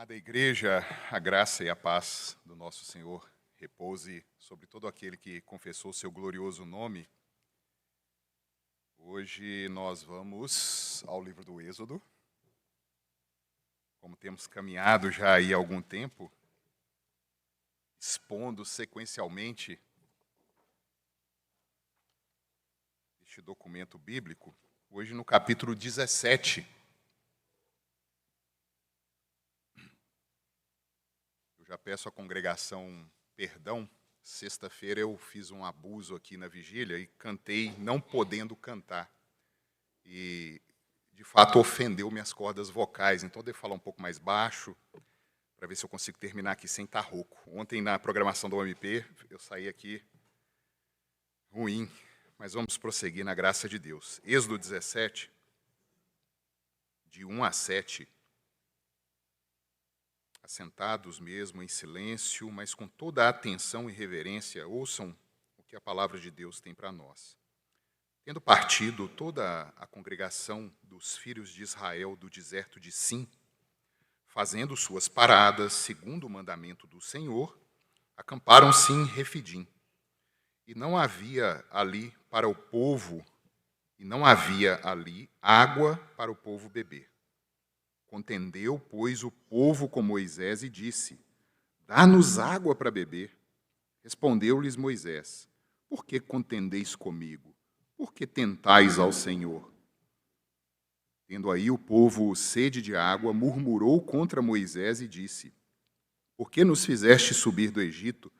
Amada igreja, a graça e a paz do nosso Senhor repouse sobre todo aquele que confessou o seu glorioso nome. Hoje nós vamos ao livro do Êxodo. Como temos caminhado já aí há algum tempo, expondo sequencialmente este documento bíblico, hoje no capítulo 17. Já peço à congregação perdão. Sexta-feira eu fiz um abuso aqui na vigília e cantei não podendo cantar. E, de fato, ofendeu minhas cordas vocais. Então, eu devo falar um pouco mais baixo para ver se eu consigo terminar aqui sem estar rouco. Ontem, na programação do OMP, eu saí aqui ruim. Mas vamos prosseguir na graça de Deus. Êxodo 17, de 1 a 7. Assentados mesmo em silêncio, mas com toda a atenção e reverência, ouçam o que a palavra de Deus tem para nós. Tendo partido toda a congregação dos filhos de Israel do deserto de Sim, fazendo suas paradas segundo o mandamento do Senhor, acamparam-se em Refidim. E não havia ali água para o povo beber. Contendeu, pois, o povo com Moisés e disse: dá-nos água para beber. Respondeu-lhes Moisés: por que contendeis comigo? Por que tentais ao Senhor? Tendo aí o povo sede de água, murmurou contra Moisés e disse: por que nos fizeste subir do Egito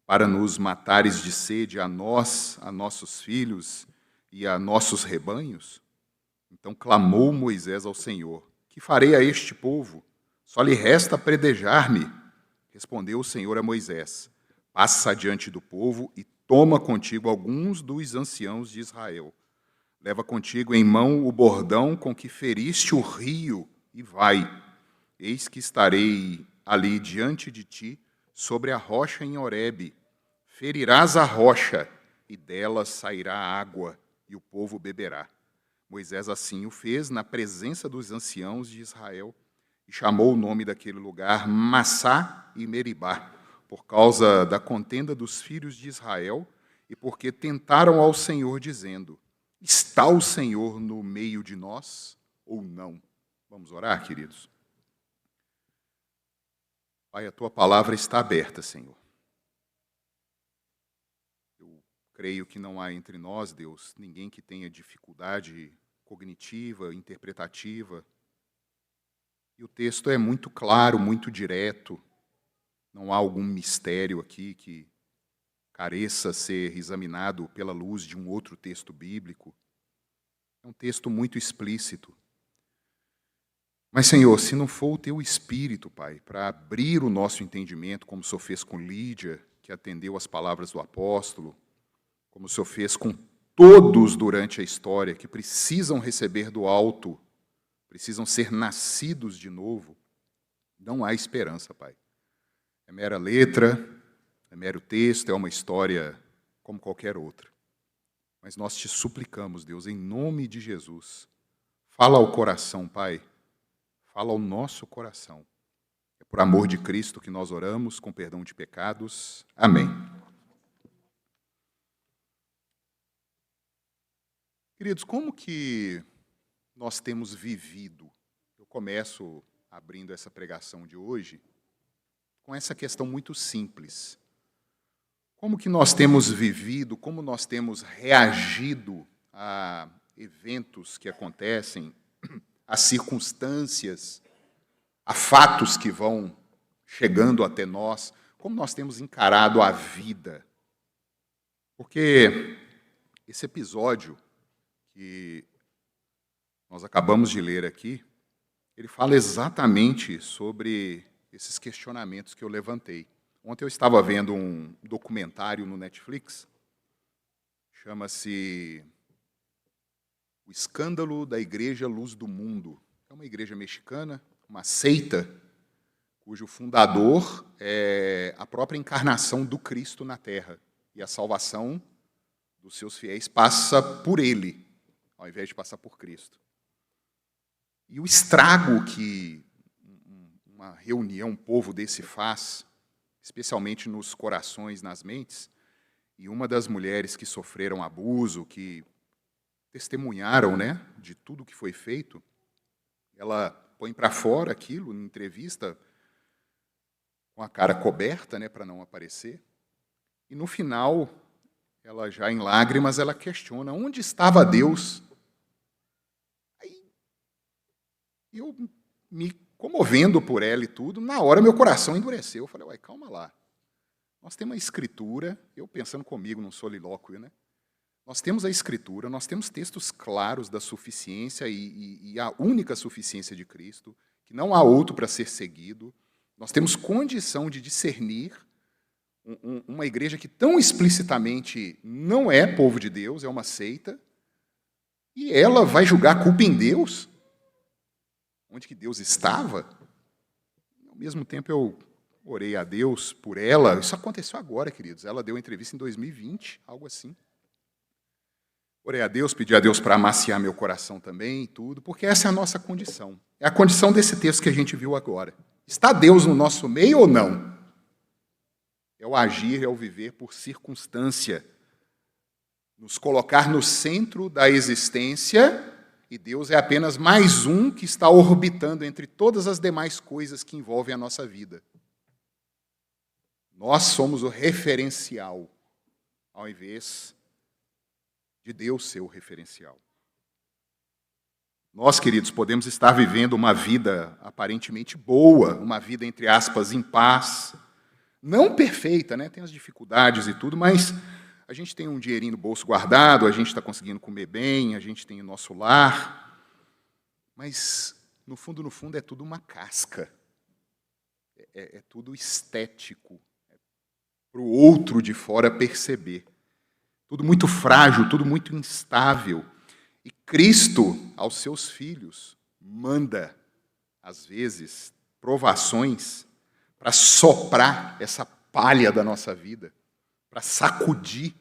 para nos matares de sede a nós, a nossos filhos e a nossos rebanhos? Então clamou Moisés ao Senhor: que farei a este povo? Só lhe resta predejar-me. Respondeu o Senhor a Moisés: passa adiante do povo e toma contigo alguns dos anciãos de Israel. Leva contigo em mão o bordão com que feriste o rio e vai. Eis que estarei ali diante de ti, sobre a rocha em Horebe. Ferirás a rocha, e dela sairá água, e o povo beberá. Moisés assim o fez na presença dos anciãos de Israel e chamou o nome daquele lugar Massá e Meribá, por causa da contenda dos filhos de Israel e porque tentaram ao Senhor, dizendo: está o Senhor no meio de nós ou não? Vamos orar, queridos? Pai, a tua palavra está aberta, Senhor. Eu creio que não há entre nós, Deus, ninguém que tenha dificuldade cognitiva, interpretativa. E o texto é muito claro, muito direto. Não há algum mistério aqui que careça ser examinado pela luz de um outro texto bíblico. É um texto muito explícito. Mas, Senhor, se não for o teu Espírito, Pai, para abrir o nosso entendimento, como o Senhor fez com Lídia, que atendeu às palavras do apóstolo, como o Senhor fez com todos durante a história que precisam receber do alto, precisam ser nascidos de novo, não há esperança, Pai. É mera letra, é mero texto, é uma história como qualquer outra. Mas nós te suplicamos, Deus, em nome de Jesus, fala ao coração, Pai, fala ao nosso coração. É por amor de Cristo que nós oramos, com perdão de pecados. Amém. Queridos, como que nós temos vivido? Eu começo abrindo essa pregação de hoje com essa questão muito simples. Como que nós temos vivido, como nós temos reagido a eventos que acontecem, a circunstâncias, a fatos que vão chegando até nós, como nós temos encarado a vida? Porque esse episódio que nós acabamos de ler aqui, ele fala exatamente sobre esses questionamentos que eu levantei. Ontem eu estava vendo um documentário no Netflix, chama-se O Escândalo da Igreja Luz do Mundo. É uma igreja mexicana, uma seita, cujo fundador é a própria encarnação do Cristo na Terra. E a salvação dos seus fiéis passa por ele, ao invés de passar por Cristo. E o estrago que uma reunião um povo desse faz, especialmente nos corações, nas mentes, e uma das mulheres que sofreram abuso, que testemunharam, né, de tudo que foi feito, ela põe para fora aquilo em entrevista, com a cara coberta, né, para não aparecer, e no final, ela já em lágrimas, ela questiona, onde estava Deus? Aí, eu me comovendo por ela e tudo, na hora meu coração endureceu, eu falei, uai, calma lá, nós temos a Escritura, eu pensando comigo num solilóquio, né? Nós temos a Escritura, nós temos textos claros da suficiência e a única suficiência de Cristo, que não há outro para ser seguido. Nós temos condição de discernir uma igreja que tão explicitamente não é povo de Deus, é uma seita, e ela vai julgar a culpa em Deus? Onde que Deus estava? Ao mesmo tempo eu orei a Deus por ela. Isso aconteceu agora, queridos. Ela deu uma entrevista em 2020, algo assim. Orei a Deus, pedi a Deus para amaciar meu coração também, tudo, porque essa é a nossa condição. É a condição desse texto que a gente viu agora. Está Deus no nosso meio ou não? É o agir, é o viver por circunstância. Nos colocar no centro da existência, e Deus é apenas mais um que está orbitando entre todas as demais coisas que envolvem a nossa vida. Nós somos o referencial, ao invés de Deus ser o referencial. Nós, queridos, podemos estar vivendo uma vida aparentemente boa, uma vida, entre aspas, em paz, não perfeita, né? Tem as dificuldades e tudo, mas a gente tem um dinheirinho no bolso guardado, a gente está conseguindo comer bem, a gente tem o nosso lar, mas, no fundo, é tudo uma casca. É tudo estético, para o outro de fora perceber. Tudo muito frágil, tudo muito instável. E Cristo, aos seus filhos, manda, às vezes, provações para soprar essa palha da nossa vida, para sacudir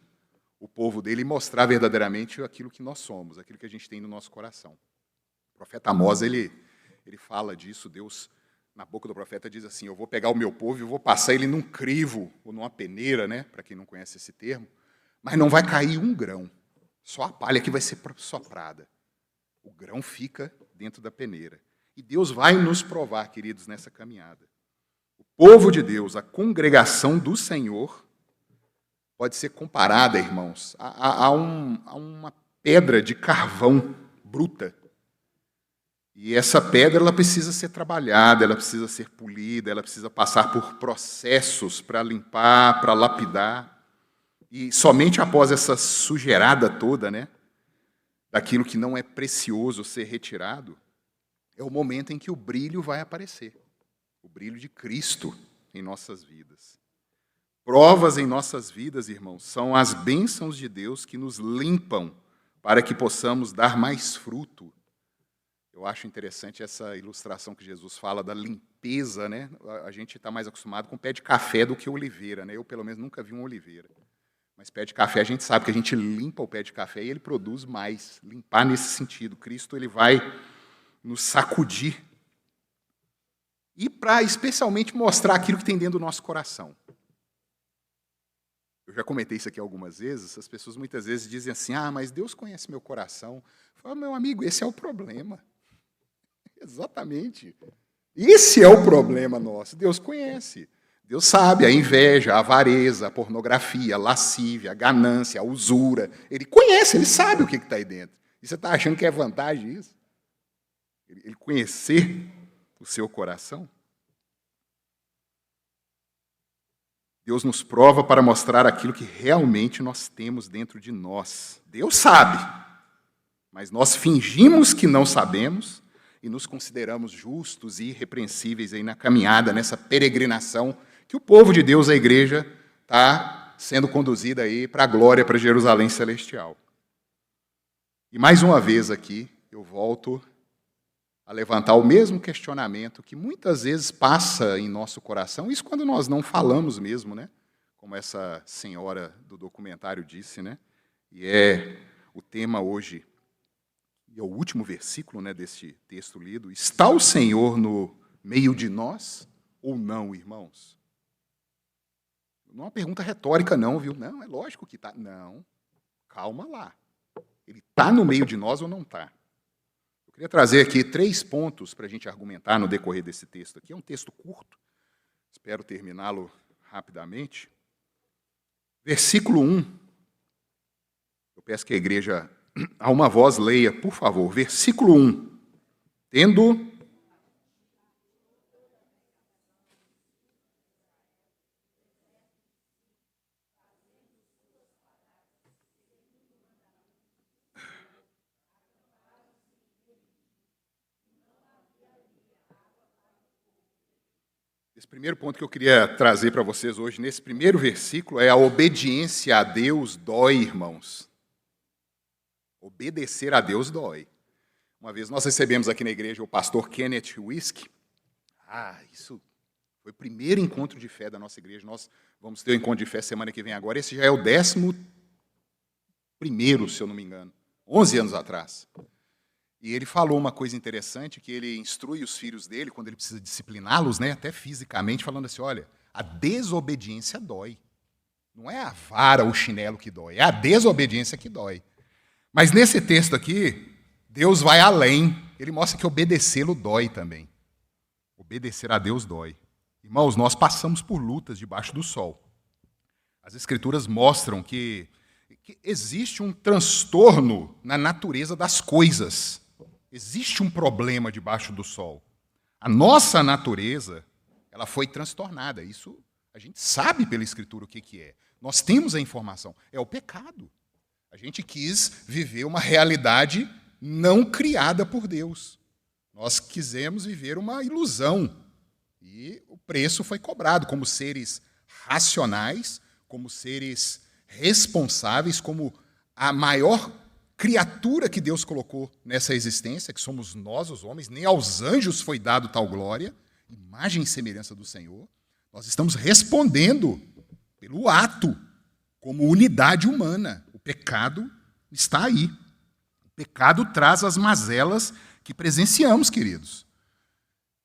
o povo dele e mostrar verdadeiramente aquilo que nós somos, aquilo que a gente tem no nosso coração. O profeta Amós, ele fala disso, Deus, na boca do profeta, diz assim, eu vou pegar o meu povo e vou passar ele num crivo, ou numa peneira, né, para quem não conhece esse termo, mas não vai cair um grão, só a palha que vai ser soprada. O grão fica dentro da peneira. E Deus vai nos provar, queridos, nessa caminhada. O povo de Deus, a congregação do Senhor, pode ser comparada, irmãos, a uma pedra de carvão bruta. E essa pedra ela precisa ser trabalhada, ela precisa ser polida, ela precisa passar por processos para limpar, para lapidar. E somente após essa sujeirada toda, né, daquilo que não é precioso ser retirado, é o momento em que o brilho vai aparecer. O brilho de Cristo em nossas vidas. Provas em nossas vidas, irmãos, são as bênçãos de Deus que nos limpam para que possamos dar mais fruto. Eu acho interessante essa ilustração que Jesus fala da limpeza, né? A gente está mais acostumado com pé de café do que oliveira, né? Eu, pelo menos, nunca vi uma oliveira. Mas pé de café, a gente sabe que a gente limpa o pé de café e ele produz mais. Limpar nesse sentido. Cristo ele vai nos sacudir. E para especialmente mostrar aquilo que tem dentro do nosso coração. Eu já comentei isso aqui algumas vezes, as pessoas muitas vezes dizem assim, mas Deus conhece meu coração. Eu falo, meu amigo, esse é o problema. Exatamente. Esse é o problema nosso. Deus conhece. Deus sabe a inveja, a avareza, a pornografia, a lascívia, a ganância, a usura. Ele conhece, ele sabe o que está aí dentro. E você está achando que é vantagem isso? Ele conhecer o seu coração? Deus nos prova para mostrar aquilo que realmente nós temos dentro de nós. Deus sabe, mas nós fingimos que não sabemos e nos consideramos justos e irrepreensíveis aí na caminhada, nessa peregrinação que o povo de Deus, a igreja, está sendo conduzida aí para a glória, para Jerusalém celestial. E mais uma vez aqui, eu volto a levantar o mesmo questionamento que muitas vezes passa em nosso coração, isso quando nós não falamos mesmo, né? Como essa senhora do documentário disse, né? E é o tema hoje, e é o último versículo, né, deste texto lido. Está o Senhor no meio de nós? ou não, irmãos? Não é uma pergunta retórica, não, viu? Não, é lógico que está. Não, calma lá. Ele está no meio de nós ou não está? Eu queria trazer aqui 3 pontos para a gente argumentar no decorrer desse texto aqui. É um texto curto, espero terminá-lo rapidamente. Versículo 1. Eu peço que a igreja, a uma voz, leia, por favor. Versículo 1. Tendo... Esse primeiro ponto que eu queria trazer para vocês hoje, nesse primeiro versículo, é a obediência a Deus dói, irmãos. Obedecer a Deus dói. Uma vez nós recebemos aqui na igreja o pastor Kenneth Wisk. Isso foi o primeiro encontro de fé da nossa igreja. Nós vamos ter o encontro de fé semana que vem agora. Esse já é o 11º, se eu não me engano. 11 anos atrás. E ele falou uma coisa interessante, que ele instrui os filhos dele, quando ele precisa discipliná-los, né, até fisicamente, falando assim, olha, a desobediência dói. Não é a vara ou o chinelo que dói, é a desobediência que dói. Mas nesse texto aqui, Deus vai além. Ele mostra que obedecê-lo dói também. Obedecer a Deus dói. Irmãos, nós passamos por lutas debaixo do sol. As Escrituras mostram que existe um transtorno na natureza das coisas. Existe um problema debaixo do sol. A nossa natureza, ela foi transtornada. Isso a gente sabe pela Escritura o que é. Nós temos a informação. É o pecado. A gente quis viver uma realidade não criada por Deus. Nós quisemos viver uma ilusão. E o preço foi cobrado como seres racionais, como seres responsáveis, como a maior criatura que Deus colocou nessa existência, que somos nós, os homens. Nem aos anjos foi dado tal glória, imagem e semelhança do Senhor. Nós estamos respondendo pelo ato, como unidade humana. O pecado está aí. O pecado traz as mazelas que presenciamos, queridos.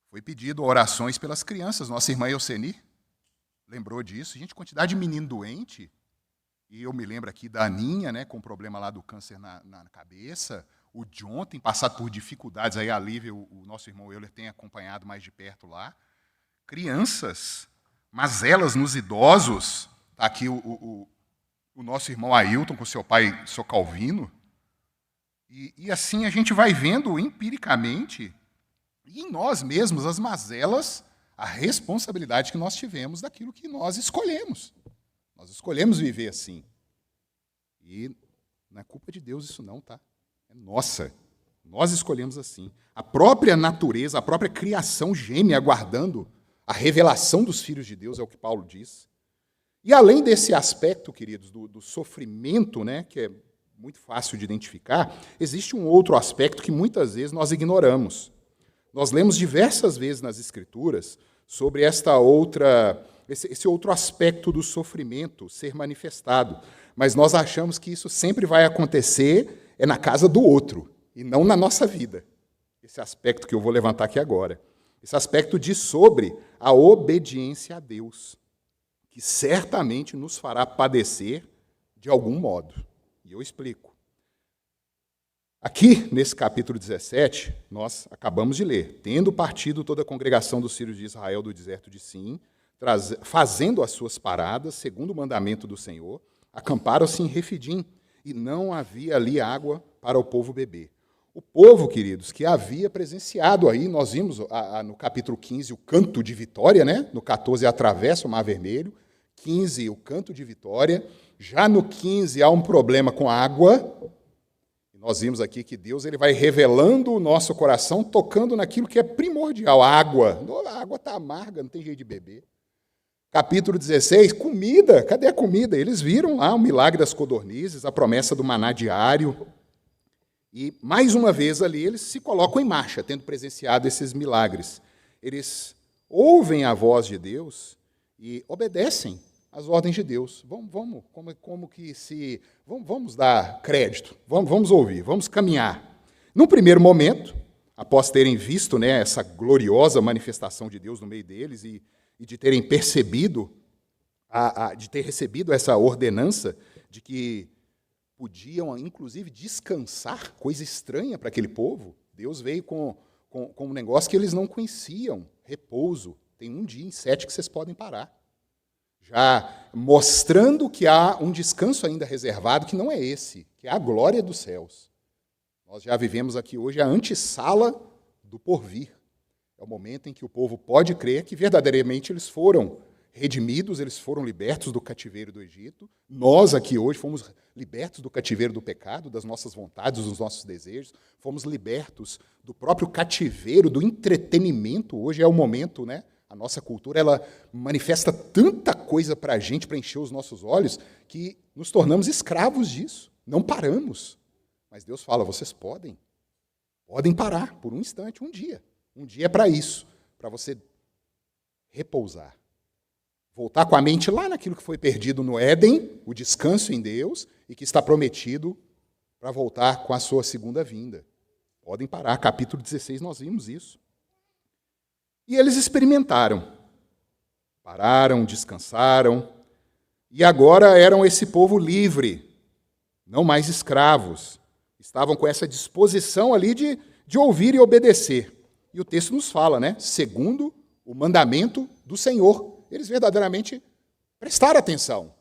Foi pedido orações pelas crianças. Nossa irmã Euseni lembrou disso. Gente, quantidade de menino doente. E eu me lembro aqui da Aninha, né, com problema lá do câncer na cabeça. O John tem passado por dificuldades. Aí a Lívia, o nosso irmão Euler, tem acompanhado mais de perto lá. Crianças, mazelas nos idosos. Está aqui o nosso irmão Ailton com seu pai, seu Calvino. E assim a gente vai vendo empiricamente, e em nós mesmos, as mazelas, a responsabilidade que nós tivemos daquilo que nós escolhemos. Nós escolhemos viver assim. E não é culpa de Deus isso não, tá? É nossa. Nós escolhemos assim. A própria natureza, a própria criação geme aguardando a revelação dos filhos de Deus, é o que Paulo diz. E além desse aspecto, queridos, do sofrimento, né, que é muito fácil de identificar, existe um outro aspecto que muitas vezes nós ignoramos. Nós lemos diversas vezes nas Escrituras sobre esse outro aspecto do sofrimento ser manifestado, mas nós achamos que isso sempre vai acontecer na casa do outro, e não na nossa vida. Esse aspecto que eu vou levantar aqui agora. Esse aspecto diz sobre a obediência a Deus, que certamente nos fará padecer de algum modo. E eu explico. Aqui, nesse capítulo 17, nós acabamos de ler. Tendo partido toda a congregação dos filhos de Israel do deserto de Sim, fazendo as suas paradas, segundo o mandamento do Senhor, acamparam-se em Refidim, e não havia ali água para o povo beber. O povo, queridos, que havia presenciado aí, nós vimos no capítulo 15 o canto de vitória, né? No 14 atravessa o Mar Vermelho, 15 o canto de vitória, já no 15 há um problema com a água. Nós vimos aqui que Deus ele vai revelando o nosso coração, tocando naquilo que é primordial, a água. A água está amarga, não tem jeito de beber. Capítulo 16, comida. Cadê a comida? Eles viram lá o milagre das codornizes, a promessa do maná diário. E, mais uma vez ali, eles se colocam em marcha, tendo presenciado esses milagres. Eles ouvem a voz de Deus e obedecem às ordens de Deus. Vamos dar crédito, vamos ouvir, vamos caminhar. No primeiro momento, após terem visto, né, essa gloriosa manifestação de Deus no meio deles e de terem percebido, de ter recebido essa ordenança de que podiam, inclusive, descansar, coisa estranha para aquele povo. Deus veio com um negócio que eles não conheciam, repouso. Tem um dia em 7 que vocês podem parar. Já mostrando que há um descanso ainda reservado, que não é esse, que é a glória dos céus. Nós já vivemos aqui hoje a antessala do porvir. É o momento em que o povo pode crer que verdadeiramente eles foram redimidos, eles foram libertos do cativeiro do Egito. Nós aqui hoje fomos libertos do cativeiro do pecado, das nossas vontades, dos nossos desejos. Fomos libertos do próprio cativeiro, do entretenimento. Hoje é o momento, né? A nossa cultura, ela manifesta tanta coisa para a gente, para encher os nossos olhos, que nos tornamos escravos disso. Não paramos. Mas Deus fala, vocês podem parar por um instante, um dia. Um dia é para isso, para você repousar. Voltar com a mente lá naquilo que foi perdido no Éden, o descanso em Deus, e que está prometido para voltar com a sua segunda vinda. Podem parar, capítulo 16 nós vimos isso. E eles experimentaram. Pararam, descansaram, e agora eram esse povo livre, não mais escravos. Estavam com essa disposição ali de ouvir e obedecer. E o texto nos fala, né? Segundo o mandamento do Senhor. Eles verdadeiramente prestaram atenção.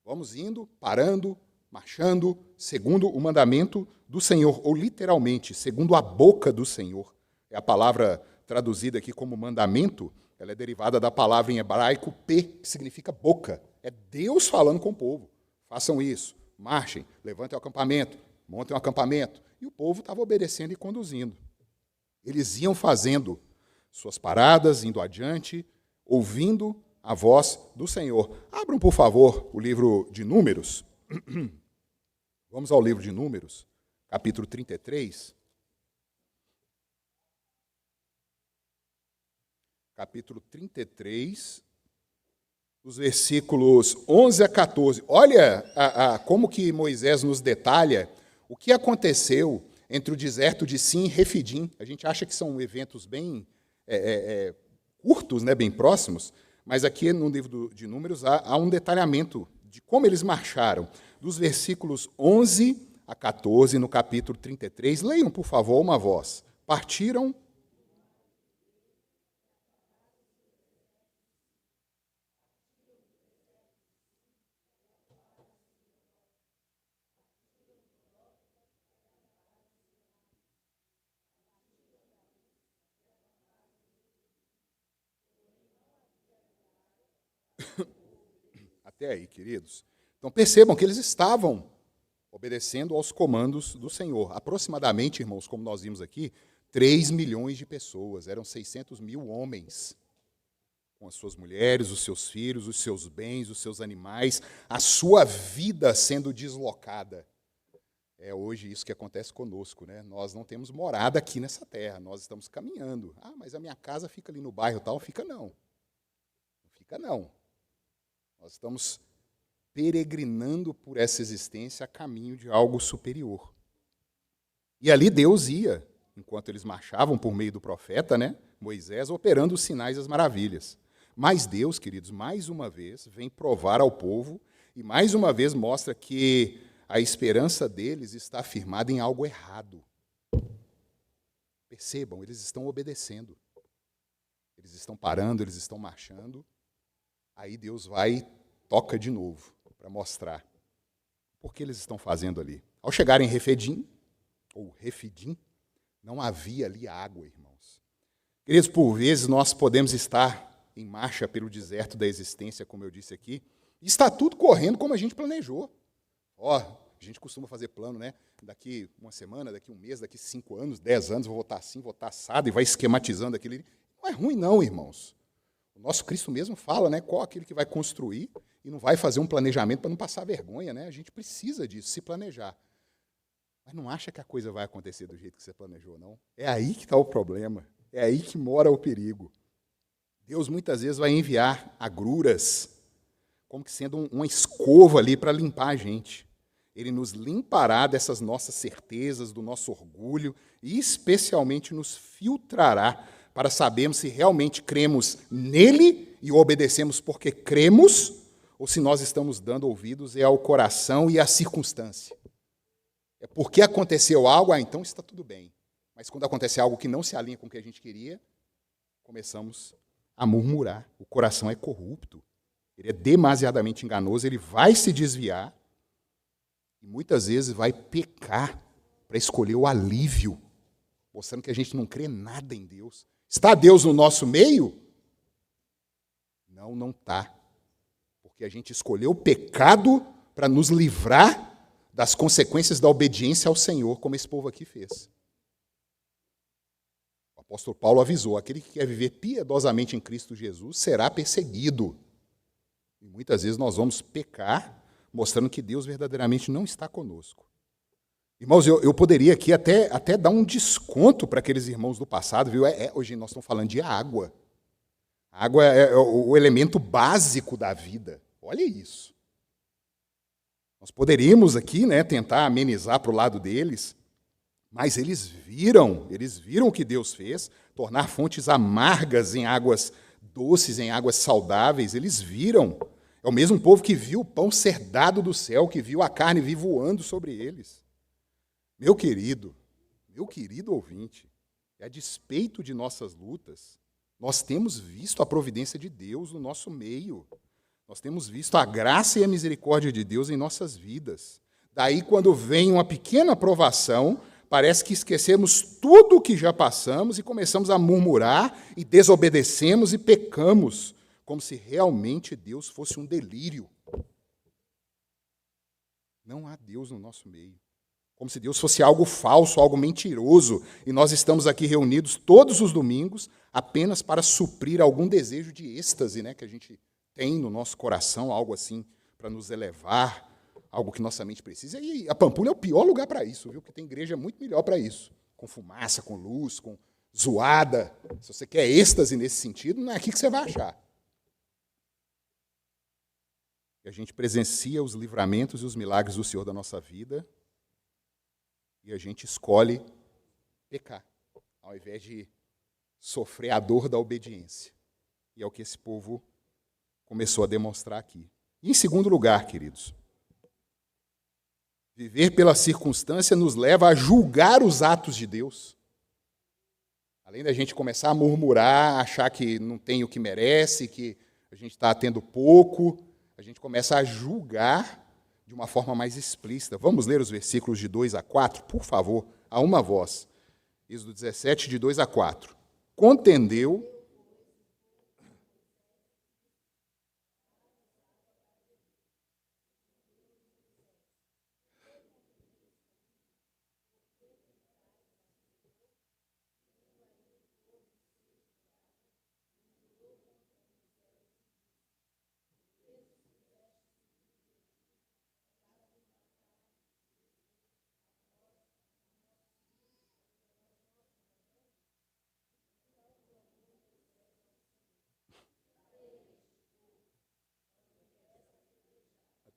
Vamos indo, parando, marchando, segundo o mandamento do Senhor, ou literalmente, segundo a boca do Senhor. É a palavra traduzida aqui como mandamento, ela é derivada da palavra em hebraico P, que significa boca. É Deus falando com o povo. Façam isso, marchem, levantem o acampamento, montem um acampamento. E o povo estava obedecendo e conduzindo. Eles iam fazendo suas paradas, indo adiante, ouvindo a voz do Senhor. Abram, por favor, o livro de Números. Vamos ao livro de Números, capítulo 33. Capítulo 33, os versículos 11 a 14. Olha como que Moisés nos detalha o que aconteceu entre o deserto de Sim e Refidim. A gente acha que são eventos bem curtos, né, bem próximos, mas aqui no livro de Números há um detalhamento de como eles marcharam. Dos versículos 11 a 14, no capítulo 33, leiam, por favor, uma voz. Partiram. Até aí, queridos. Então, percebam que eles estavam obedecendo aos comandos do Senhor. Aproximadamente, irmãos, como nós vimos aqui, 3 milhões de pessoas, eram 600 mil homens, com as suas mulheres, os seus filhos, os seus bens, os seus animais, a sua vida sendo deslocada. É hoje isso que acontece conosco, né? Nós não temos morada aqui nessa terra, nós estamos caminhando. Ah, mas a minha casa fica ali no bairro tal. Fica não. Não fica não. Nós estamos peregrinando por essa existência a caminho de algo superior. E ali Deus ia, enquanto eles marchavam por meio do profeta, né, Moisés, operando os sinais e as maravilhas. Mas Deus, queridos, mais uma vez, vem provar ao povo e mais uma vez mostra que a esperança deles está firmada em algo errado. Percebam, eles estão obedecendo. Eles estão parando, eles estão marchando. Aí Deus vai e toca de novo para mostrar por que eles estão fazendo ali. Ao chegarem em Refidim, ou Refidim, não havia ali água, irmãos. Queridos, por vezes nós podemos estar em marcha pelo deserto da existência, como eu disse aqui, e está tudo correndo como a gente planejou. A gente costuma fazer plano, né? Daqui uma semana, daqui um mês, daqui 5 anos, 10 anos, vou votar assim, vou votar assado, e vai esquematizando aquilo. Não é ruim não, irmãos. O nosso Cristo mesmo fala, né, qual aquele que vai construir e não vai fazer um planejamento para não passar vergonha, né? A gente precisa disso, se planejar. Mas não acha que a coisa vai acontecer do jeito que você planejou, não? É aí que está o problema. É aí que mora o perigo. Deus muitas vezes vai enviar agruras, como que sendo uma escova ali para limpar a gente. Ele nos limpará dessas nossas certezas, do nosso orgulho, e especialmente nos filtrará para sabermos se realmente cremos nele e o obedecemos porque cremos, ou se nós estamos dando ouvidos ao coração e à circunstância. É porque aconteceu algo, então está tudo bem. Mas quando acontece algo que não se alinha com o que a gente queria, começamos a murmurar. O coração é corrupto, ele é demasiadamente enganoso, ele vai se desviar e muitas vezes vai pecar para escolher o alívio, mostrando que a gente não crê nada em Deus. Está Deus no nosso meio? Não, não está. Porque a gente escolheu o pecado para nos livrar das consequências da obediência ao Senhor, como esse povo aqui fez. O apóstolo Paulo avisou, aquele que quer viver piedosamente em Cristo Jesus será perseguido. E muitas vezes nós vamos pecar, mostrando que Deus verdadeiramente não está conosco. Irmãos, eu poderia aqui até dar um desconto para aqueles irmãos do passado, viu? Hoje nós estamos falando de água. A água é o elemento básico da vida. Olha isso. Nós poderíamos aqui, né, tentar amenizar para o lado deles, mas eles viram o que Deus fez, tornar fontes amargas em águas doces, em águas saudáveis. Eles viram. É o mesmo povo que viu o pão ser dado do céu, que viu a carne vir voando sobre eles. Meu querido ouvinte, a despeito de nossas lutas, nós temos visto a providência de Deus no nosso meio. Nós temos visto a graça e a misericórdia de Deus em nossas vidas. Daí, quando vem uma pequena provação, parece que esquecemos tudo o que já passamos e começamos a murmurar e desobedecemos e pecamos, como se realmente Deus fosse um delírio. Não há Deus no nosso meio. Como se Deus fosse algo falso, algo mentiroso, e nós estamos aqui reunidos todos os domingos apenas para suprir algum desejo de êxtase, né, que a gente tem no nosso coração, algo assim para nos elevar, algo que nossa mente precisa. E a Pampulha é o pior lugar para isso, viu? Porque tem igreja muito melhor para isso, com fumaça, com luz, com zoada. Se você quer êxtase nesse sentido, não é aqui que você vai achar. E a gente presencia os livramentos e os milagres do Senhor da nossa vida, e a gente escolhe pecar, ao invés de sofrer a dor da obediência. E é o que esse povo começou a demonstrar aqui. E, em segundo lugar, queridos, viver pela circunstância nos leva a julgar os atos de Deus. Além da gente começar a murmurar, achar que não tem o que merece, que a gente está tendo pouco, a gente começa a julgar de uma forma mais explícita. Vamos ler os versículos de 2 a 4, por favor, a uma voz. Êxodo 17, de 2 a 4. Contendeu...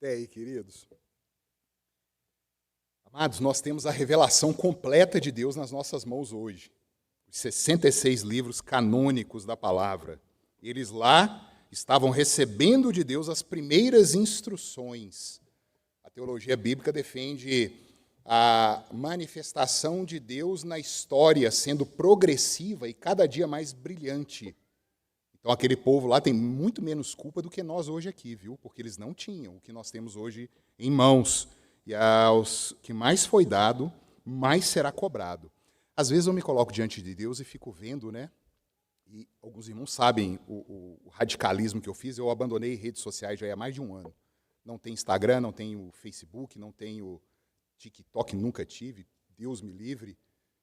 Até aí, queridos. Amados, nós temos a revelação completa de Deus nas nossas mãos hoje. Os 66 livros canônicos da palavra. Eles lá estavam recebendo de Deus as primeiras instruções. A teologia bíblica defende a manifestação de Deus na história sendo progressiva e cada dia mais brilhante. Então, aquele povo lá tem muito menos culpa do que nós hoje aqui, viu? Porque eles não tinham o que nós temos hoje em mãos. E aos que mais foi dado, mais será cobrado. Às vezes eu me coloco diante de Deus e fico vendo, né? E alguns irmãos sabem o radicalismo que eu fiz. Eu abandonei redes sociais já há mais de um ano. Não tenho Instagram, não tenho Facebook, não tenho TikTok, nunca tive. Deus me livre.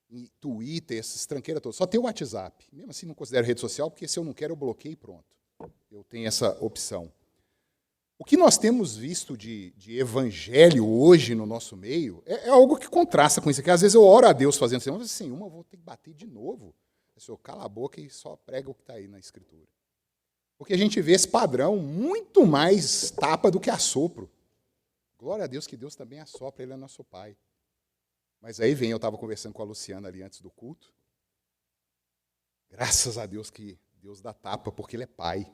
E Twitter, essas tranqueiras todas. Só tem o WhatsApp. Mesmo assim, não considero rede social, porque se eu não quero, eu bloqueio e pronto. Eu tenho essa opção. O que nós temos visto de evangelho hoje no nosso meio é algo que contrasta com isso aqui. Às vezes eu oro a Deus fazendo assim, eu vou ter que bater de novo. O senhor cala a boca e só prega o que está aí na Escritura. Porque a gente vê esse padrão muito mais tapa do que assopro. Glória a Deus que Deus também assopra, Ele é nosso Pai. Mas aí vem, eu estava conversando com a Luciana ali antes do culto. Graças a Deus que Deus dá tapa, porque Ele é Pai.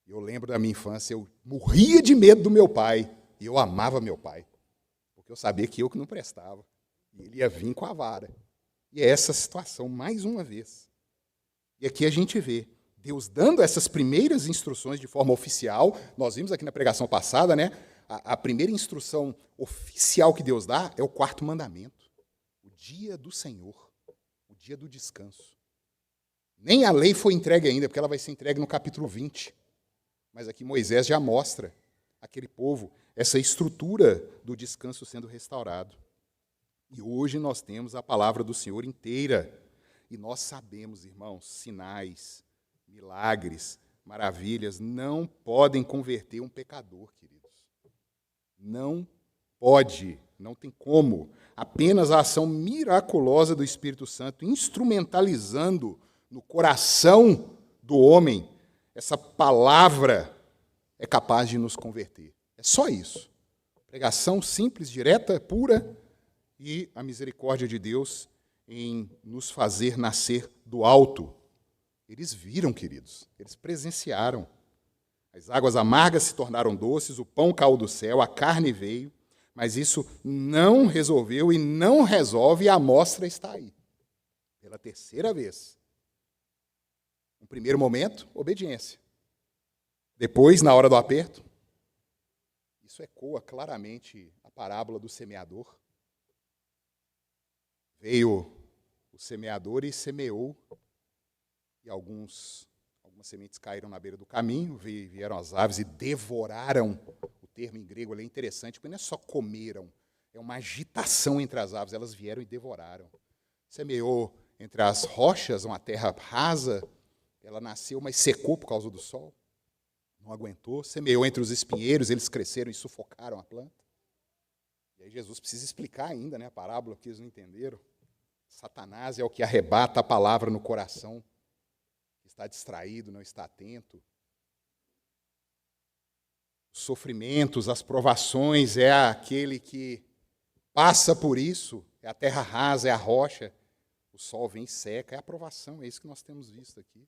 Eu lembro da minha infância, eu morria de medo do meu pai. E eu amava meu pai. Porque eu sabia que eu que não prestava. E ele ia vir com a vara. E é essa situação, mais uma vez. E aqui a gente vê Deus dando essas primeiras instruções de forma oficial. Nós vimos aqui na pregação passada, né? A primeira instrução oficial que Deus dá é o 4º mandamento. O dia do Senhor. O dia do descanso. Nem a lei foi entregue ainda, porque ela vai ser entregue no capítulo 20. Mas aqui Moisés já mostra aquele povo, essa estrutura do descanso sendo restaurado. E hoje nós temos a palavra do Senhor inteira. E nós sabemos, irmãos, sinais, milagres, maravilhas não podem converter um pecador, queridos. Não pode, não tem como. Apenas a ação miraculosa do Espírito Santo instrumentalizando no coração do homem essa palavra é capaz de nos converter. É só isso. Pregação simples, direta, pura, e a misericórdia de Deus em nos fazer nascer do alto. Eles viram, queridos, eles presenciaram. As águas amargas se tornaram doces, o pão caiu do céu, a carne veio, mas isso não resolveu e não resolve, e a amostra está aí. Pela 3ª vez. No primeiro momento, obediência. Depois, na hora do aperto, isso ecoa claramente a parábola do semeador. Veio o semeador e semeou, e algumas sementes caíram na beira do caminho, vieram as aves e devoraram. O termo em grego ali é interessante, porque não é só comeram, é uma agitação entre as aves, elas vieram e devoraram. Semeou entre as rochas, uma terra rasa, ela nasceu, mas secou por causa do sol. Não aguentou. Semeou entre os espinheiros, eles cresceram e sufocaram a planta. E aí Jesus precisa explicar ainda, né, a parábola que eles não entenderam. Satanás é o que arrebata a palavra no coração. Está distraído, não está atento. Os sofrimentos, as provações, é aquele que passa por isso. É a terra rasa, é a rocha. O sol vem e seca, é a provação, é isso que nós temos visto aqui.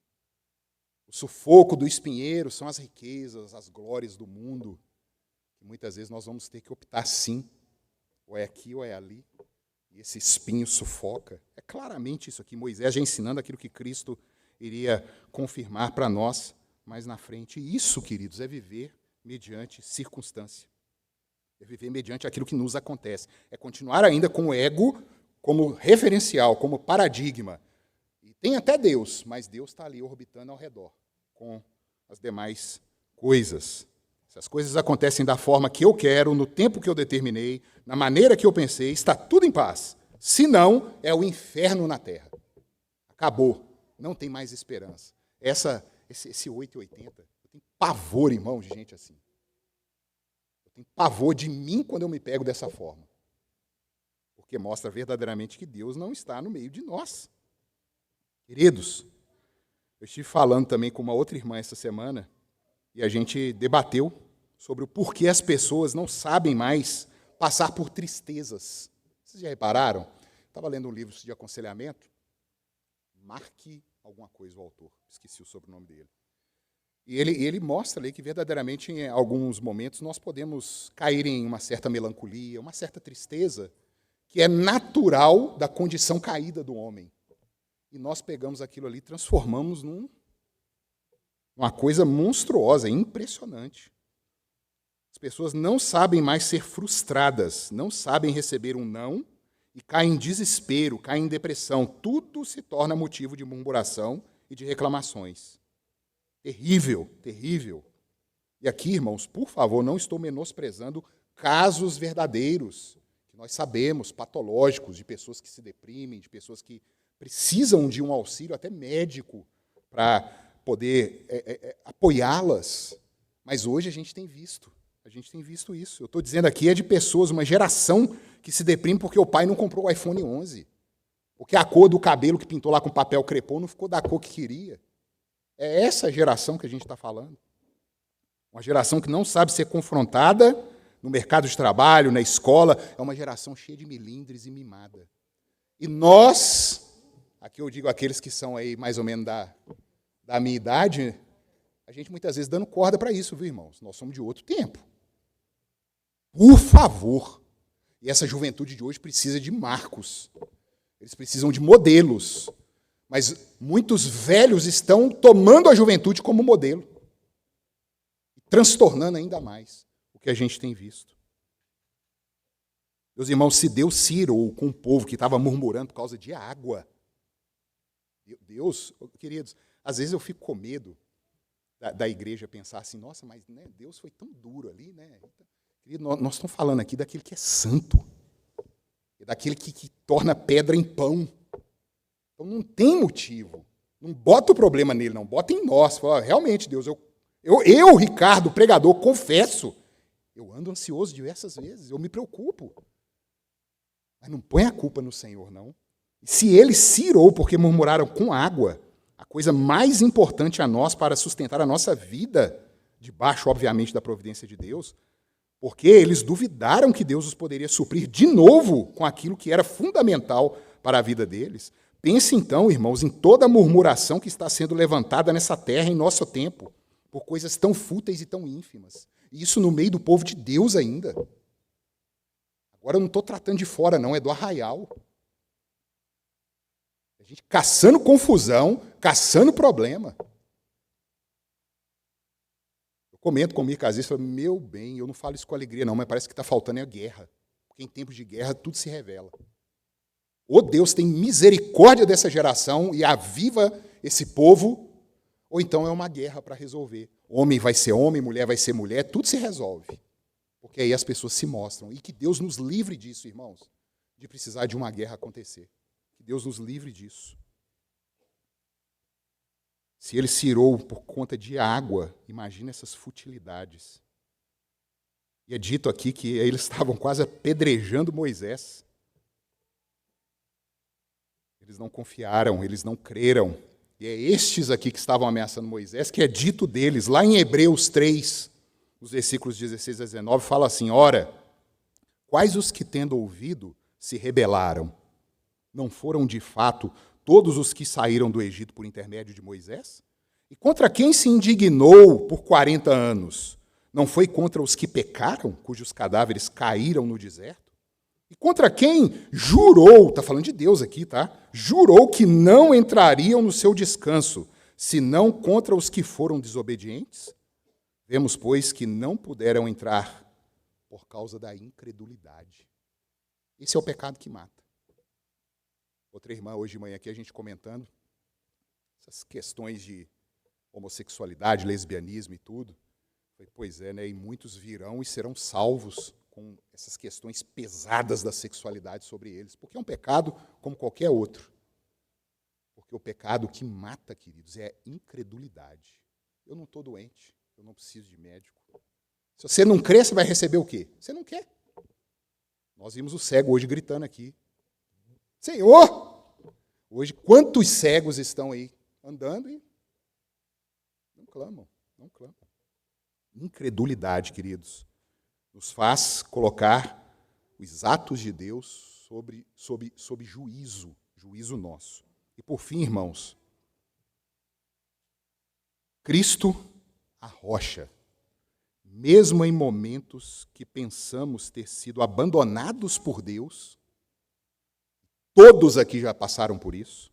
O sufoco do espinheiro são as riquezas, as glórias do mundo, que muitas vezes nós vamos ter que optar sim, ou é aqui ou é ali, e esse espinho sufoca. É claramente isso aqui, Moisés já ensinando aquilo que Cristo iria confirmar para nós mais na frente. E isso, queridos, é viver mediante circunstância, é viver mediante aquilo que nos acontece, é continuar ainda com o ego como referencial, como paradigma. Tem até Deus, mas Deus está ali orbitando ao redor, com as demais coisas. Se as coisas acontecem da forma que eu quero, no tempo que eu determinei, na maneira que eu pensei, está tudo em paz. Se não, é o inferno na terra. Acabou. Não tem mais esperança. Esse 880, eu tenho pavor, irmão, de gente assim. Eu tenho pavor de mim quando eu me pego dessa forma. Porque mostra verdadeiramente que Deus não está no meio de nós. Queridos, eu estive falando também com uma outra irmã essa semana e a gente debateu sobre o porquê as pessoas não sabem mais passar por tristezas. Vocês já repararam? Estava lendo um livro de aconselhamento, Marque alguma coisa o autor, esqueci o sobrenome dele. E ele mostra ali que verdadeiramente em alguns momentos nós podemos cair em uma certa melancolia, uma certa tristeza, que é natural da condição caída do homem. E nós pegamos aquilo ali e transformamos numa coisa monstruosa, impressionante. As pessoas não sabem mais ser frustradas, não sabem receber um não e caem em desespero, caem em depressão. Tudo se torna motivo de murmuração e de reclamações. Terrível, terrível. E aqui, irmãos, por favor, não estou menosprezando casos verdadeiros, que nós sabemos, patológicos, de pessoas que se deprimem, de pessoas que precisam de um auxílio até médico para poder apoiá-las. Mas hoje a gente tem visto isso. Eu estou dizendo aqui de pessoas, uma geração que se deprime porque o pai não comprou o iPhone 11, porque a cor do cabelo que pintou lá com papel crepom não ficou da cor que queria. É essa geração que a gente está falando. Uma geração que não sabe ser confrontada, no mercado de trabalho, na escola, é uma geração cheia de melindres e mimada. E nós, aqui eu digo aqueles que são aí mais ou menos da minha idade, a gente muitas vezes dando corda para isso, viu, irmãos? Nós somos de outro tempo. Por favor. E essa juventude de hoje precisa de marcos. Eles precisam de modelos. Mas muitos velhos estão tomando a juventude como modelo. Transtornando ainda mais o que a gente tem visto. Meus irmãos, se Deus se irou com o povo que estava murmurando por causa de água, Deus, queridos, às vezes eu fico com medo da igreja pensar assim, nossa, mas né, Deus foi tão duro ali, né? Querido, nós estamos falando aqui daquele que é santo, daquele que torna pedra em pão. Então não tem motivo. Não bota o problema nele, não. Bota em nós. Fala, realmente, Deus, eu, Ricardo, pregador, confesso, eu ando ansioso diversas vezes, eu me preocupo. Mas não põe a culpa no Senhor, não. E se ele se irou porque murmuraram com água, a coisa mais importante a nós para sustentar a nossa vida, debaixo, obviamente, da providência de Deus, porque eles duvidaram que Deus os poderia suprir de novo com aquilo que era fundamental para a vida deles. Pense então, irmãos, em toda a murmuração que está sendo levantada nessa terra em nosso tempo, por coisas tão fúteis e tão ínfimas. E isso no meio do povo de Deus ainda. Agora eu não estou tratando de fora, não, é do arraial. A gente caçando confusão, caçando problema. Eu comento comigo, às vezes, falo, meu bem, eu não falo isso com alegria, não, mas parece que está faltando é a guerra. Porque em tempos de guerra tudo se revela. Ou Deus tem misericórdia dessa geração e aviva esse povo, ou então é uma guerra para resolver. Homem vai ser homem, mulher vai ser mulher, tudo se resolve. Porque aí as pessoas se mostram. E que Deus nos livre disso, irmãos, de precisar de uma guerra acontecer. Que Deus nos livre disso. Se ele se irou por conta de água, imagina essas futilidades. E é dito aqui que eles estavam quase apedrejando Moisés. Eles não confiaram, eles não creram. E é estes aqui que estavam ameaçando Moisés, que é dito deles, lá em Hebreus 3, nos versículos 16 a 19, fala assim, ora, quais os que tendo ouvido se rebelaram? Não foram de fato todos os que saíram do Egito por intermédio de Moisés? E contra quem se indignou por 40 anos? Não foi contra os que pecaram, cujos cadáveres caíram no deserto? E contra quem jurou, está falando de Deus aqui, tá? Jurou que não entrariam no seu descanso, senão contra os que foram desobedientes? Vemos, pois, que não puderam entrar por causa da incredulidade. Esse é o pecado que mata. Outra irmã, hoje de manhã aqui, a gente comentando essas questões de homossexualidade, lesbianismo e tudo. Pois é, né? E muitos virão e serão salvos com essas questões pesadas da sexualidade sobre eles, porque é um pecado como qualquer outro. Porque o pecado que mata, queridos, é a incredulidade. Eu não estou doente, eu não preciso de médico. Se você não crê, você vai receber o quê? Você não quer. Nós vimos o cego hoje gritando aqui. Senhor! Hoje, quantos cegos estão aí andando e não clamam, não clamam. Incredulidade, queridos, nos faz colocar os atos de Deus sob juízo nosso. E por fim, irmãos, Cristo, a rocha, mesmo em momentos que pensamos ter sido abandonados por Deus, todos aqui já passaram por isso,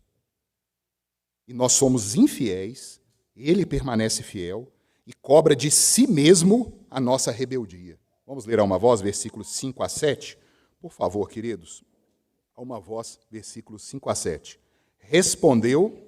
e nós somos infiéis, Ele permanece fiel e cobra de si mesmo a nossa rebeldia. Vamos ler a uma voz, versículos 5 a 7? Por favor, queridos. A uma voz, versículos 5 a 7. Respondeu...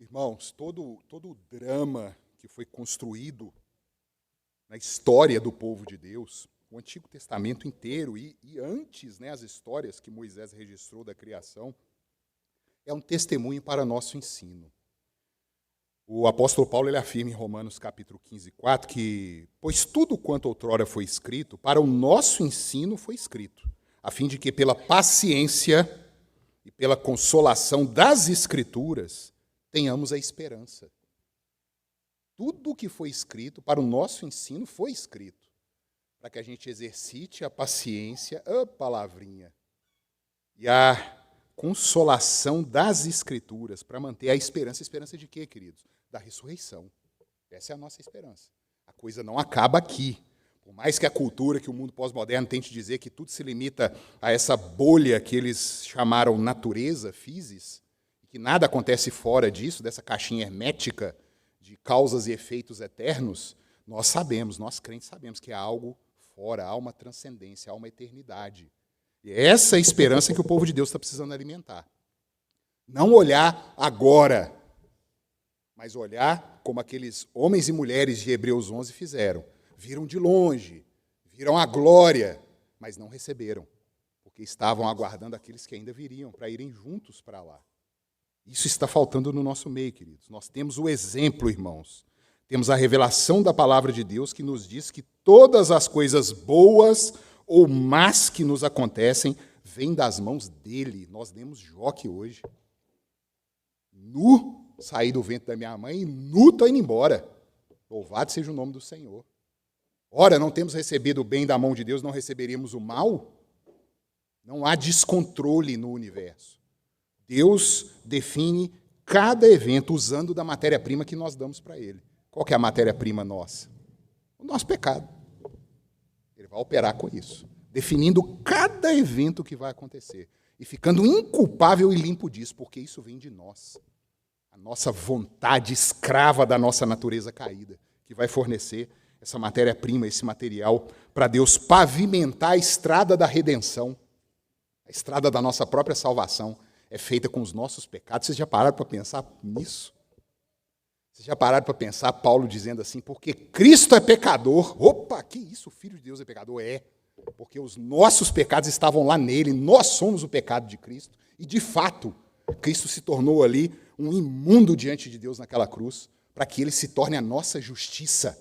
Irmãos, todo o drama que foi construído na história do povo de Deus, o Antigo Testamento inteiro e antes, né, as histórias que Moisés registrou da criação, é um testemunho para nosso ensino. O apóstolo Paulo ele afirma em Romanos capítulo 15, 4, que pois tudo quanto outrora foi escrito, para o nosso ensino foi escrito, a fim de que pela paciência e pela consolação das Escrituras tenhamos a esperança. Tudo o que foi escrito para o nosso ensino foi escrito, para que a gente exercite a paciência, a palavrinha, e a consolação das Escrituras, para manter a esperança. Esperança de quê, queridos? Da ressurreição. Essa é a nossa esperança. A coisa não acaba aqui. Por mais que a cultura, que o mundo pós-moderno tente dizer que tudo se limita a essa bolha que eles chamaram natureza, physis, e que nada acontece fora disso, dessa caixinha hermética de causas e efeitos eternos, nós sabemos, nós crentes sabemos que há algo fora, há uma transcendência, há uma eternidade. E é essa esperança que o povo de Deus está precisando alimentar. Não olhar agora, mas olhar como aqueles homens e mulheres de Hebreus 11 fizeram. Viram de longe, viram a glória, mas não receberam, porque estavam aguardando aqueles que ainda viriam, para irem juntos para lá. Isso está faltando no nosso meio, queridos. Nós temos o exemplo, irmãos. Temos a revelação da palavra de Deus que nos diz que todas as coisas boas ou más que nos acontecem vêm das mãos dele. Nós demos Joque hoje. Nu saí do ventre da minha mãe e nu estou indo embora. Louvado seja o nome do Senhor. Ora, não temos recebido o bem da mão de Deus, não receberíamos o mal? Não há descontrole no universo. Deus define cada evento usando da matéria-prima que nós damos para ele. Qual que é a matéria-prima nossa? O nosso pecado. Ele vai operar com isso, definindo cada evento que vai acontecer e ficando inculpável e limpo disso, porque isso vem de nós. A nossa vontade escrava da nossa natureza caída, que vai fornecer essa matéria-prima, esse material, para Deus pavimentar a estrada da redenção, a estrada da nossa própria salvação, é feita com os nossos pecados. Vocês já pararam para pensar nisso? Vocês já pararam para pensar Paulo dizendo assim, porque Cristo é pecador? Opa, que isso, o Filho de Deus é pecador? É, porque os nossos pecados estavam lá nele, nós somos o pecado de Cristo, e de fato, Cristo se tornou ali um imundo diante de Deus naquela cruz, para que ele se torne a nossa justiça.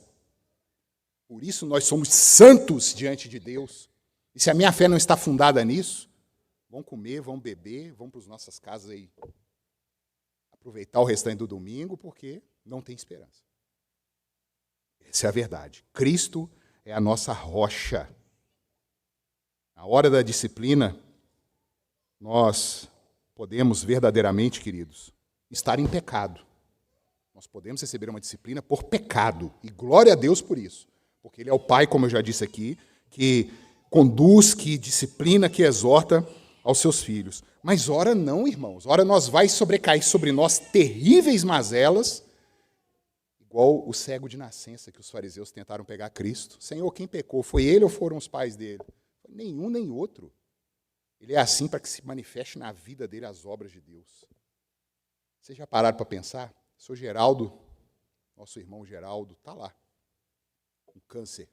Por isso nós somos santos diante de Deus. E se a minha fé não está fundada nisso, vão comer, vão beber, vão para as nossas casas aí aproveitar o restante do domingo, porque não tem esperança. Essa é a verdade. Cristo é a nossa rocha. Na hora da disciplina, nós podemos verdadeiramente, queridos, estar em pecado. Nós podemos receber uma disciplina por pecado. E glória a Deus por isso. Porque Ele é o Pai, como eu já disse aqui, que conduz, que disciplina, que exorta aos seus filhos. Mas ora não, irmãos. Ora nós vai sobrecair sobre nós terríveis mazelas, igual o cego de nascença que os fariseus tentaram pegar Cristo. Senhor, quem pecou? Foi ele ou foram os pais dele? Nenhum nem outro. Ele é assim para que se manifeste na vida dele as obras de Deus. Vocês já pararam para pensar? O senhor Geraldo, nosso irmão Geraldo, está lá. Com câncer.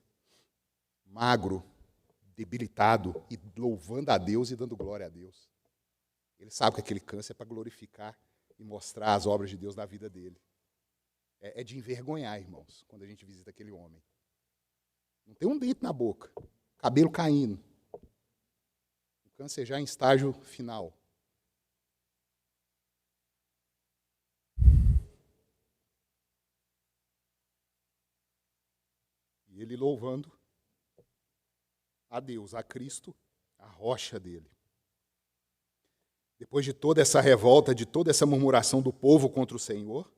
Magro, debilitado e louvando a Deus e dando glória a Deus. Ele sabe que aquele câncer é para glorificar e mostrar as obras de Deus na vida dele. É de envergonhar, irmãos, quando a gente visita aquele homem. Não tem um dente na boca, cabelo caindo. O câncer já em estágio final. E ele louvando a Deus, a Cristo, a rocha dele. Depois de toda essa revolta, de toda essa murmuração do povo contra o Senhor,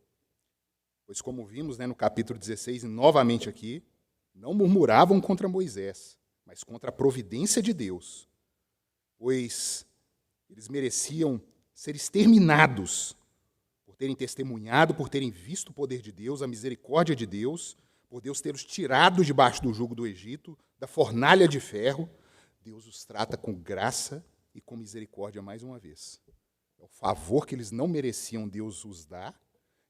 pois como vimos, né, no capítulo 16, e novamente aqui, não murmuravam contra Moisés, mas contra a providência de Deus, pois eles mereciam ser exterminados por terem testemunhado, por terem visto o poder de Deus, a misericórdia de Deus, por Deus ter os tirado debaixo do jugo do Egito, da fornalha de ferro. Deus os trata com graça e com misericórdia mais uma vez. É o favor que eles não mereciam, Deus os dá,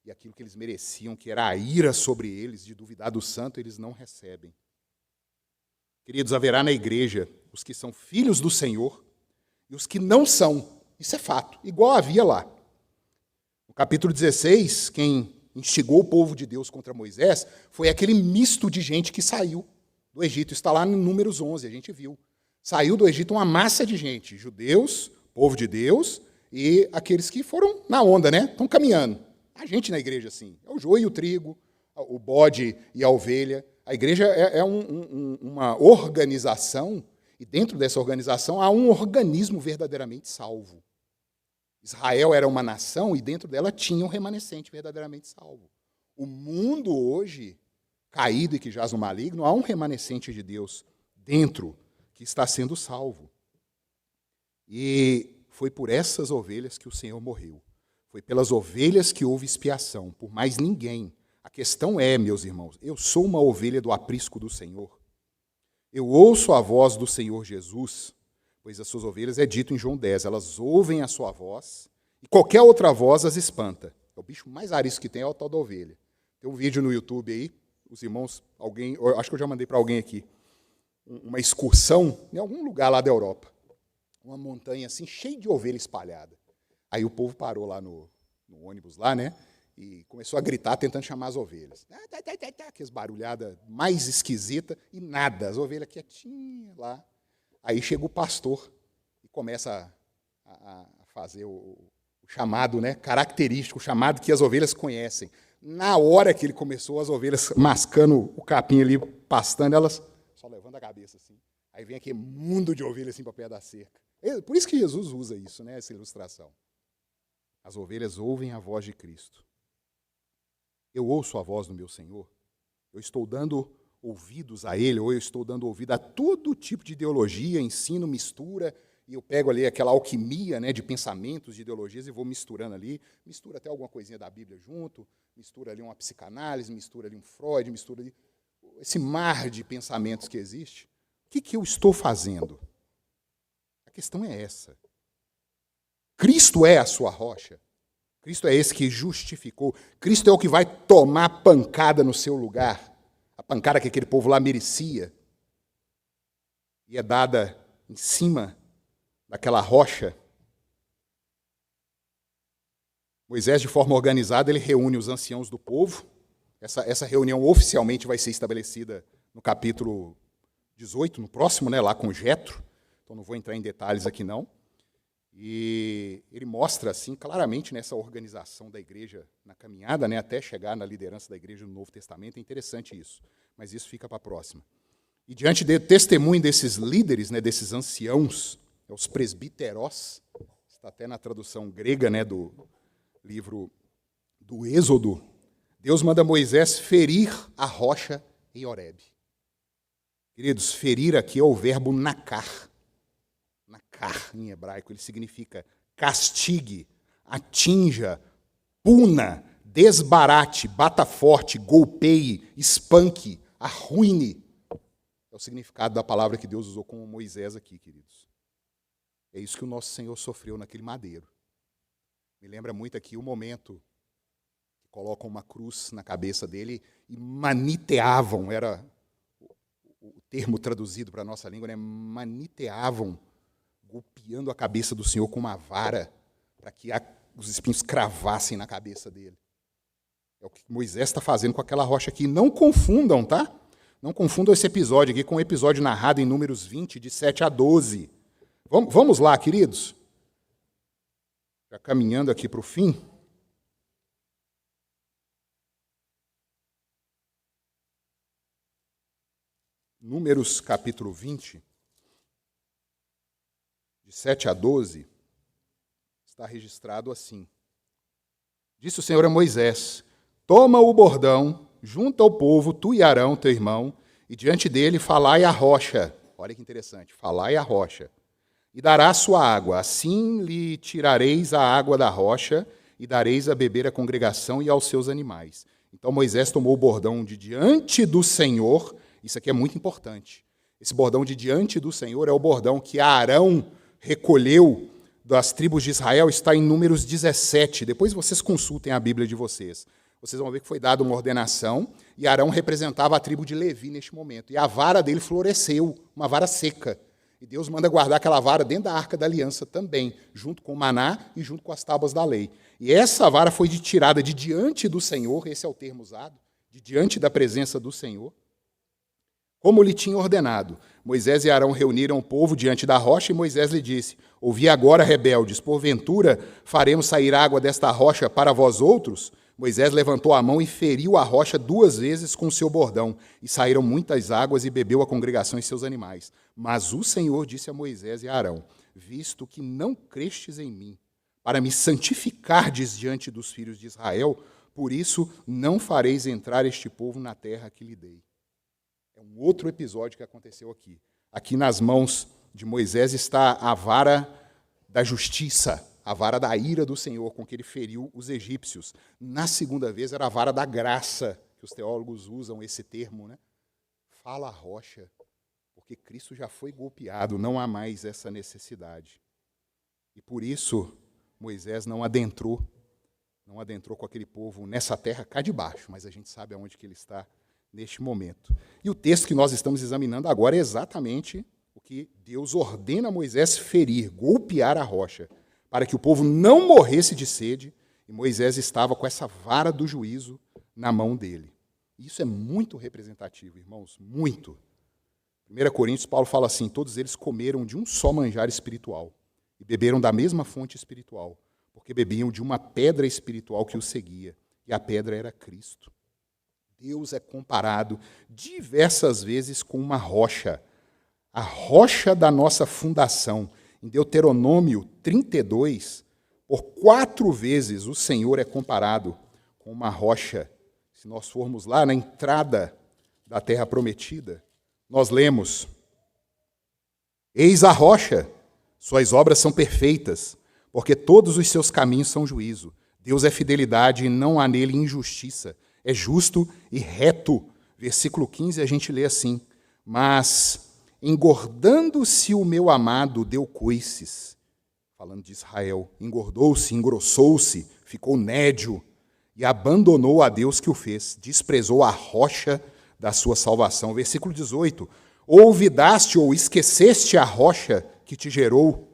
e aquilo que eles mereciam, que era a ira sobre eles, de duvidar do santo, eles não recebem. Queridos, haverá na igreja os que são filhos do Senhor e os que não são. Isso é fato, igual havia lá. No capítulo 16, quem instigou o povo de Deus contra Moisés foi aquele misto de gente que saiu do Egito. Está lá no Números 11, a gente viu. Saiu do Egito uma massa de gente, judeus, povo de Deus, e aqueles que foram na onda, né? Estão caminhando. A gente na igreja, assim, é o joio e o trigo, o bode e a ovelha. A igreja é uma organização, e dentro dessa organização há um organismo verdadeiramente salvo. Israel era uma nação e dentro dela tinha um remanescente verdadeiramente salvo. O mundo hoje, caído e que jaz no maligno, há um remanescente de Deus dentro que está sendo salvo. E foi por essas ovelhas que o Senhor morreu. Foi pelas ovelhas que houve expiação, por mais ninguém. A questão é, meus irmãos, eu sou uma ovelha do aprisco do Senhor. Eu ouço a voz do Senhor Jesus, pois as suas ovelhas, é dito em João 10, elas ouvem a sua voz e qualquer outra voz as espanta. É o bicho mais arisco que tem, é o tal da ovelha. Tem um vídeo no YouTube aí, os irmãos, acho que eu já mandei para alguém aqui, uma excursão em algum lugar lá da Europa. Uma montanha assim, cheia de ovelha espalhada. Aí o povo parou lá no ônibus, lá, né? E começou a gritar, tentando chamar as ovelhas. Aquelas barulhadas mais esquisita e nada. As ovelhas quietinhas lá. Aí chega o pastor e começa a fazer o chamado, né, característico, o chamado que as ovelhas conhecem. Na hora que ele começou, as ovelhas mascando o capim ali, pastando, elas só levando a cabeça assim. Aí vem aquele mundo de ovelhas assim para perto da cerca. Por isso que Jesus usa isso, né, essa ilustração. As ovelhas ouvem a voz de Cristo. Eu ouço a voz do meu Senhor. Eu estou dando ouvidos a Ele, ou eu estou dando ouvido a todo tipo de ideologia, ensino, mistura, e eu pego ali aquela alquimia, né, de pensamentos, de ideologias, e vou misturando ali, mistura até alguma coisinha da Bíblia junto, mistura ali uma psicanálise, mistura ali um Freud, mistura ali esse mar de pensamentos que existe. O que eu estou fazendo? A questão é essa. Cristo é a sua rocha. Cristo é esse que justificou. Cristo é o que vai tomar pancada no seu lugar. A pancada que aquele povo lá merecia. E é dada em cima daquela rocha. Moisés, de forma organizada, ele reúne os anciãos do povo. Essa reunião oficialmente vai ser estabelecida no capítulo 18, no próximo, né, lá com Jetro. Então não vou entrar em detalhes aqui não. E ele mostra assim claramente nessa organização da igreja na caminhada, né, até chegar na liderança da igreja no Novo Testamento. É interessante isso, mas isso fica para a próxima. E diante do testemunho desses líderes, né, desses anciãos, os presbíteros, está até na tradução grega, né, do livro do Êxodo, Deus manda Moisés ferir a rocha em Horebe. Queridos, ferir aqui é o verbo nakar. Nakar, em hebraico, ele significa castigue, atinja, puna, desbarate, bata forte, golpeie, espanque, arruine. É o significado da palavra que Deus usou com Moisés aqui, queridos. É isso que o nosso Senhor sofreu naquele madeiro. Me lembra muito aqui o momento que colocam uma cruz na cabeça dele e maniteavam, era o termo traduzido para a nossa língua, né? Maniteavam, golpeando a cabeça do Senhor com uma vara, para que os espinhos cravassem na cabeça dele. É o que Moisés está fazendo com aquela rocha aqui. Não confundam, tá? Não confundam esse episódio aqui com o episódio narrado em Números 20, de 7 a 12. Vamos lá, queridos? Já caminhando aqui para o fim. Números capítulo 20, de 7 a 12, está registrado assim. Disse o Senhor a Moisés: toma o bordão, junta ao povo, tu e Arão, teu irmão, e diante dele falai a rocha. Olha que interessante, falai a rocha. E dará sua água, assim lhe tirareis a água da rocha, e dareis a beber à congregação e aos seus animais. Então Moisés tomou o bordão de diante do Senhor. Isso aqui é muito importante. Esse bordão de diante do Senhor é o bordão que Arão recolheu das tribos de Israel está em Números 17. Depois vocês consultem a Bíblia de vocês. Vocês vão ver que foi dada uma ordenação e Arão representava a tribo de Levi neste momento. E a vara dele floresceu, uma vara seca. E Deus manda guardar aquela vara dentro da Arca da Aliança também, junto com o maná e junto com as tábuas da lei. E essa vara foi tirada de diante do Senhor, esse é o termo usado, de diante da presença do Senhor, como lhe tinha ordenado. Moisés e Arão reuniram o povo diante da rocha e Moisés lhe disse: ouvi agora, rebeldes, porventura faremos sair água desta rocha para vós outros? Moisés levantou a mão e feriu a rocha 2 vezes com seu bordão, e saíram muitas águas e bebeu a congregação e seus animais. Mas o Senhor disse a Moisés e a Arão: visto que não crestes em mim, para me santificardes diante dos filhos de Israel, por isso não fareis entrar este povo na terra que lhe dei. É um outro episódio que aconteceu aqui. Aqui nas mãos de Moisés está a vara da justiça, a vara da ira do Senhor, com que ele feriu os egípcios. Na segunda vez era a vara da graça, que os teólogos usam esse termo, né? Fala a rocha, porque Cristo já foi golpeado, não há mais essa necessidade. E por isso Moisés não adentrou com aquele povo nessa terra cá de baixo, mas a gente sabe aonde que ele está neste momento. E o texto que nós estamos examinando agora é exatamente o que Deus ordena a Moisés ferir, golpear a rocha, para que o povo não morresse de sede, e Moisés estava com essa vara do juízo na mão dele. Isso é muito representativo, irmãos, muito. 1 Coríntios, Paulo fala assim: todos eles comeram de um só manjar espiritual e beberam da mesma fonte espiritual, porque bebiam de uma pedra espiritual que os seguia, e a pedra era Cristo. Deus é comparado diversas vezes com uma rocha, a rocha da nossa fundação. Em Deuteronômio 32, por 4 vezes o Senhor é comparado com uma rocha. Se nós formos lá na entrada da terra prometida, nós lemos: eis a rocha, suas obras são perfeitas, porque todos os seus caminhos são juízo. Deus é fidelidade e não há nele injustiça. É justo e reto. Versículo 15 a gente lê assim: mas engordando-se o meu amado deu coices, falando de Israel, engordou-se, engrossou-se, ficou nédio e abandonou a Deus que o fez, desprezou a rocha da sua salvação. Versículo 18: olvidaste ou esqueceste a rocha que te gerou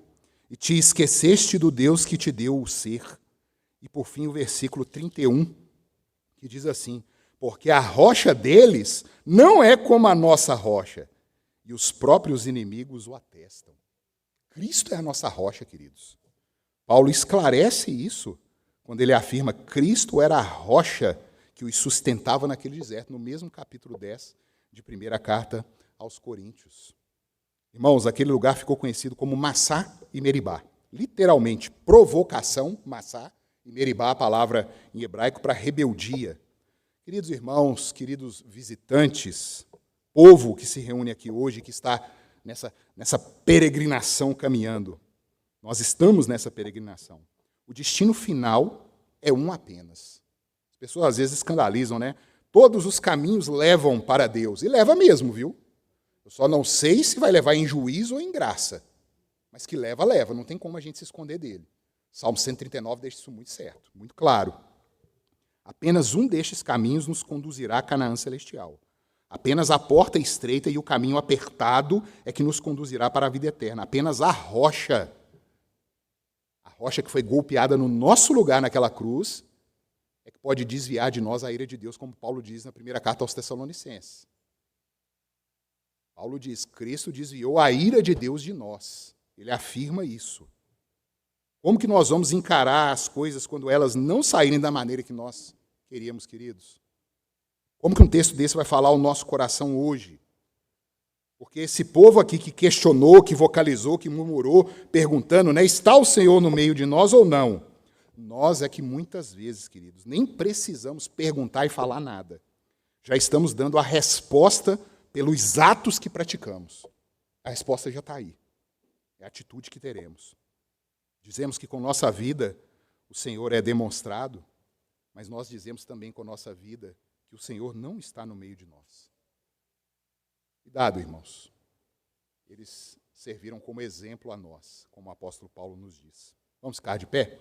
e te esqueceste do Deus que te deu o ser. E por fim o versículo 31, que diz assim: porque a rocha deles não é como a nossa rocha, e os próprios inimigos o atestam. Cristo é a nossa rocha, queridos. Paulo esclarece isso quando ele afirma que Cristo era a rocha que os sustentava naquele deserto, no mesmo capítulo 10 de 1ª carta aos Coríntios. Irmãos, aquele lugar ficou conhecido como Massá e Meribá. Literalmente, provocação, Massá, e Meribá, a palavra em hebraico para rebeldia. Queridos irmãos, queridos visitantes, povo que se reúne aqui hoje, que está nessa peregrinação caminhando. Nós estamos nessa peregrinação. O destino final é um apenas. As pessoas às vezes escandalizam, né? Todos os caminhos levam para Deus. E leva mesmo, viu? Eu só não sei se vai levar em juízo ou em graça. Mas que leva, leva. Não tem como a gente se esconder dele. Salmo 139 deixa isso muito certo, muito claro. Apenas um destes caminhos nos conduzirá a Canaã celestial. Apenas a porta estreita e o caminho apertado é que nos conduzirá para a vida eterna. Apenas a rocha que foi golpeada no nosso lugar naquela cruz, é que pode desviar de nós a ira de Deus, como Paulo diz na 1ª carta aos Tessalonicenses. Paulo diz: Cristo desviou a ira de Deus de nós. Ele afirma isso. Como que nós vamos encarar as coisas quando elas não saírem da maneira que nós queríamos, queridos? Como que um texto desse vai falar ao nosso coração hoje? Porque esse povo aqui que questionou, que vocalizou, que murmurou, perguntando, né, está o Senhor no meio de nós ou não? Nós é que muitas vezes, queridos, nem precisamos perguntar e falar nada. Já estamos dando a resposta pelos atos que praticamos. A resposta já está aí. É a atitude que teremos. Dizemos que com nossa vida o Senhor é demonstrado, mas nós dizemos também com nossa vida que o Senhor não está no meio de nós. Cuidado, irmãos. Eles serviram como exemplo a nós, como o apóstolo Paulo nos diz. Vamos ficar de pé?